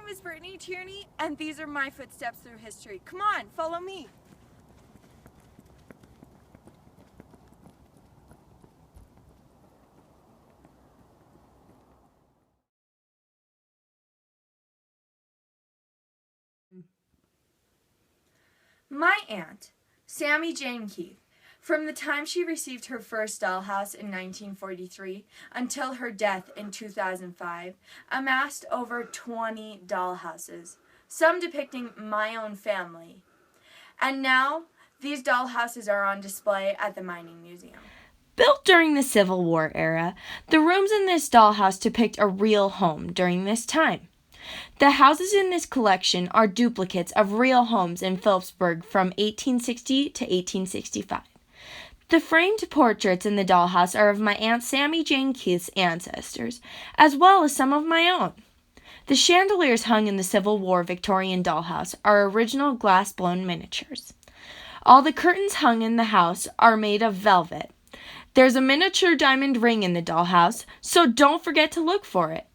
name is Brittany Tierney, and these are my footsteps through history. Come on, follow me. My aunt, Sammy Jane Keith, from the time she received her first dollhouse in 1943 until her death in 2005, amassed over 20 dollhouses, some depicting my own family. And now, these dollhouses are on display at the Mining Museum. Built during the Civil War era, the rooms in this dollhouse depict a real home during this time. The houses in this collection are duplicates of real homes in Phillipsburg from 1860 to 1865. The framed portraits in the dollhouse are of my Aunt Sammy Jane Keith's ancestors, as well as some of my own. The chandeliers hung in the Civil War Victorian dollhouse are original glass-blown miniatures. All the curtains hung in the house are made of velvet. There's a miniature diamond ring in the dollhouse, so don't forget to look for it.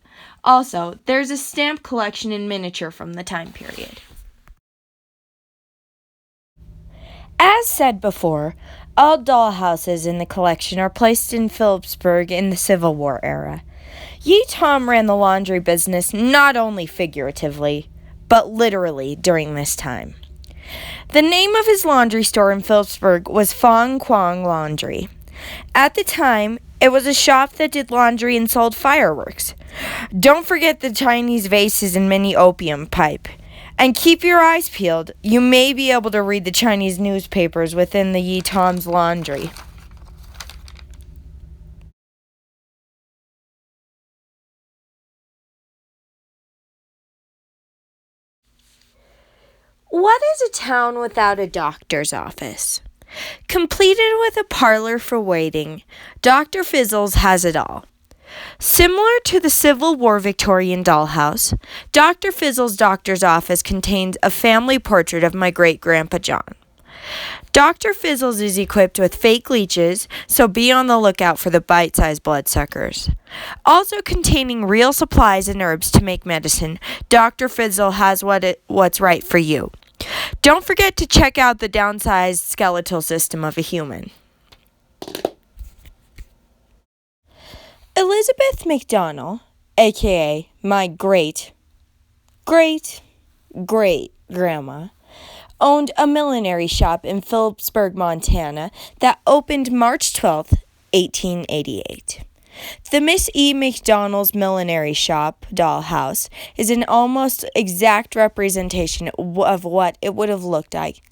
Also, there's a stamp collection in miniature from the time period. As said before, all dollhouses in the collection are placed in Phillipsburg in the Civil War era. Ye Tom ran the laundry business not only figuratively, but literally during this time. The name of his laundry store in Phillipsburg was Fong Kwang Laundry. At the time, it was a shop that did laundry and sold fireworks. Don't forget the Chinese vases and mini opium pipe. And keep your eyes peeled. You may be able to read the Chinese newspapers within the Ye Tom's laundry. What is a town without a doctor's office? Completed with a parlor for waiting, Dr. Fizzles has it all. Similar to the Civil War Victorian dollhouse, Dr. Fizzle's doctor's office contains a family portrait of my great-grandpa John. Dr. Fizzles is equipped with fake leeches, so be on the lookout for the bite-sized bloodsuckers. Also containing real supplies and herbs to make medicine, Dr. Fizzle has what's right for you. Don't forget to check out the downsized skeletal system of a human. Elizabeth McDonnell, aka my great-great-great-grandma, owned a millinery shop in Phillipsburg, Montana that opened March 12, 1888. The Miss E. McDonnell's millinery shop dollhouse is an almost exact representation of what it would have looked like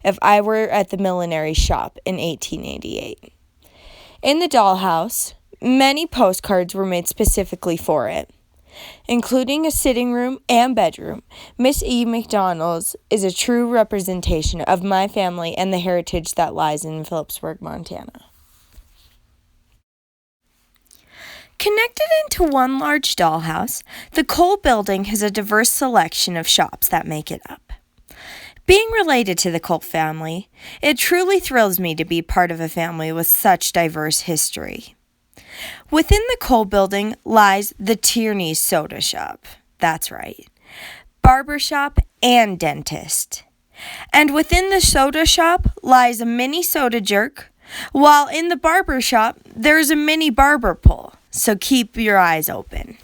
if I were at the millinery shop in 1888. In the dollhouse, many postcards were made specifically for it, including a sitting room and bedroom. Miss E. McDonnell's is a true representation of my family and the heritage that lies in Phillipsburg, Montana. Connected into one large dollhouse, the Cole Building has a diverse selection of shops that make it up. Being related to the Cole family, it truly thrills me to be part of a family with such diverse history. Within the Cole Building lies the Tierney Soda Shop. That's right. Barber shop and dentist. And within the soda shop lies a mini soda jerk, while in the barber shop there's a mini barber pole. So keep your eyes open.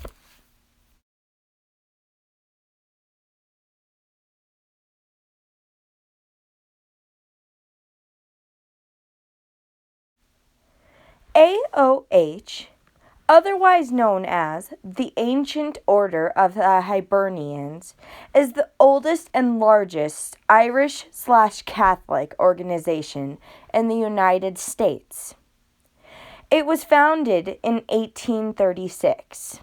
AOH, otherwise known as the Ancient Order of the Hibernians, is the oldest and largest Irish/Catholic organization in the United States. It was founded in 1836.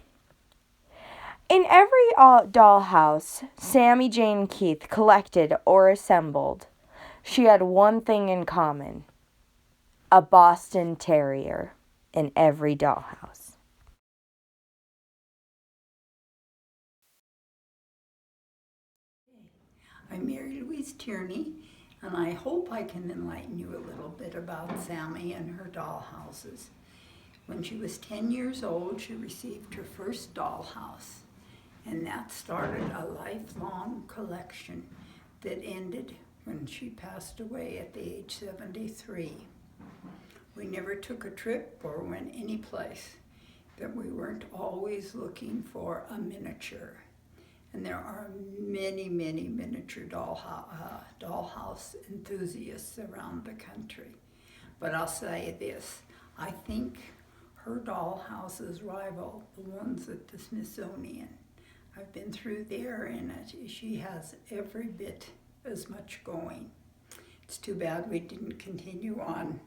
In every dollhouse Sammy Jane Keith collected or assembled, she had one thing in common: a Boston Terrier in every dollhouse. I'm Mary Louise Tierney, and I hope I can enlighten you a little bit about Sammy and her dollhouses. When she was 10 years old, she received her first dollhouse, And that started a lifelong collection that ended when she passed away at the age 73. We never took a trip or went any place that we weren't always looking for a miniature. And there are many, many miniature dollhouse enthusiasts around the country. But I'll say this, I think her dollhouses rival the ones at the Smithsonian. I've been through there and she has every bit as much going. It's too bad we didn't continue on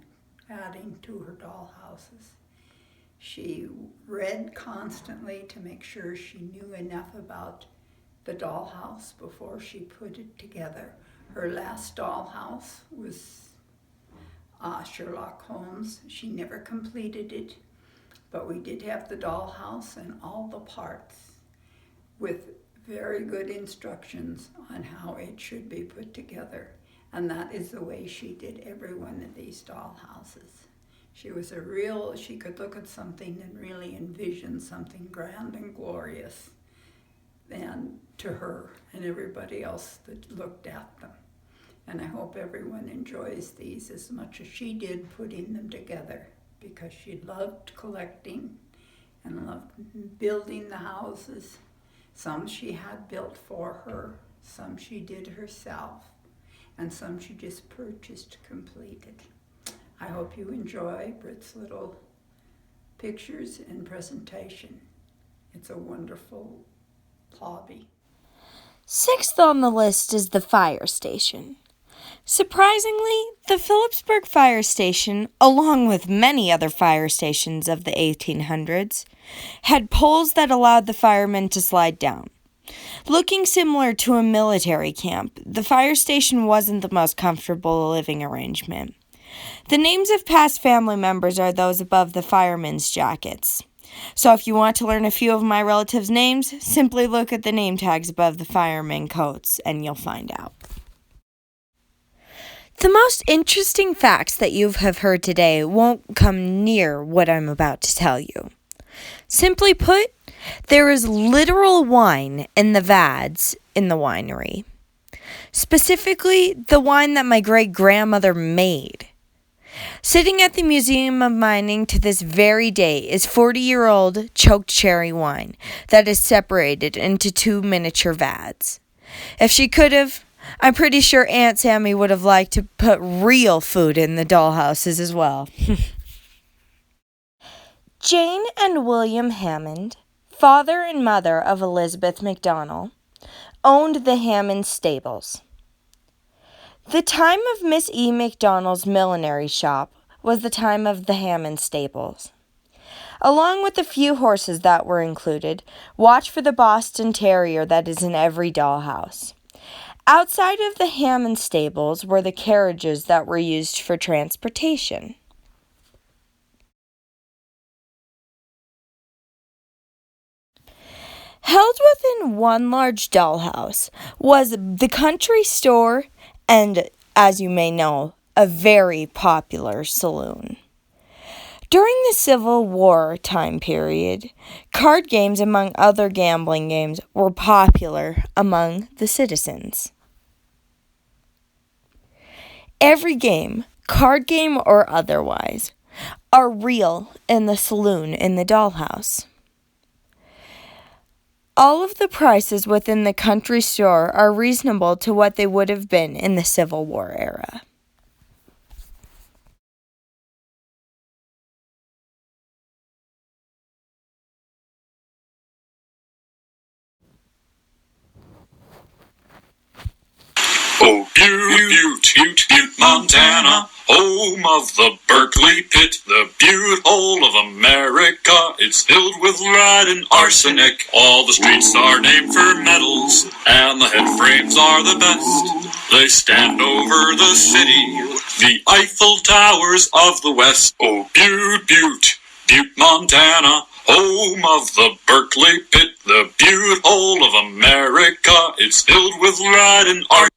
adding to her dollhouses. She read constantly to make sure she knew enough about the dollhouse before she put it together. Her last dollhouse was Sherlock Holmes. She never completed it, but we did have the dollhouse and all the parts with very good instructions on how it should be put together. And that is the way she did every one of these dollhouses. She was she could look at something and really envision something grand and glorious, and to her and everybody else that looked at them. And I hope everyone enjoys these as much as she did putting them together, because she loved collecting and loved building the houses. Some she had built for her, some she did herself, and some she just purchased completed. I hope you enjoy Britt's little pictures and presentation. It's a wonderful hobby. Sixth on the list is the fire station. Surprisingly, the Phillipsburg Fire Station, along with many other fire stations of the 1800s, had poles that allowed the firemen to slide down. Looking similar to a military camp, the fire station wasn't the most comfortable living arrangement. The names of past family members are those above the firemen's jackets. So if you want to learn a few of my relatives' names, simply look at the name tags above the firemen coats and you'll find out. The most interesting facts that you have heard today won't come near what I'm about to tell you. Simply put, there is literal wine in the vads in the winery. Specifically, the wine that my great-grandmother made. Sitting at the Museum of Mining to this very day is 40-year-old choked cherry wine that is separated into 2 miniature vads. If she could have, I'm pretty sure Aunt Sammy would have liked to put real food in the dollhouses as well. Jane and William Hammond, father and mother of Elizabeth McDonnell, owned the Hammond stables. The time of Miss E. McDonnell's millinery shop was the time of the Hammond stables. Along with the few horses that were included, watch for the Boston Terrier that is in every dollhouse. Outside of the Hammond stables were the carriages that were used for transportation. Held within one large dollhouse was the country store and, as you may know, a very popular saloon. During the Civil War time period, card games, among other gambling games, were popular among the citizens. Every game, card game or otherwise, are real in the saloon in the dollhouse. All of the prices within the country store are reasonable to what they would have been in the Civil War era. Oh, Butte, Montana, home of the Berkeley Pit, the Butte hole of America. It's filled with lead and arsenic. All the streets are named for medals, and the head frames are the best. They stand over the city, the Eiffel Towers of the West. Oh, Butte, Montana, home of the Berkeley Pit, the Butte hole of America. It's filled with lead and arsenic.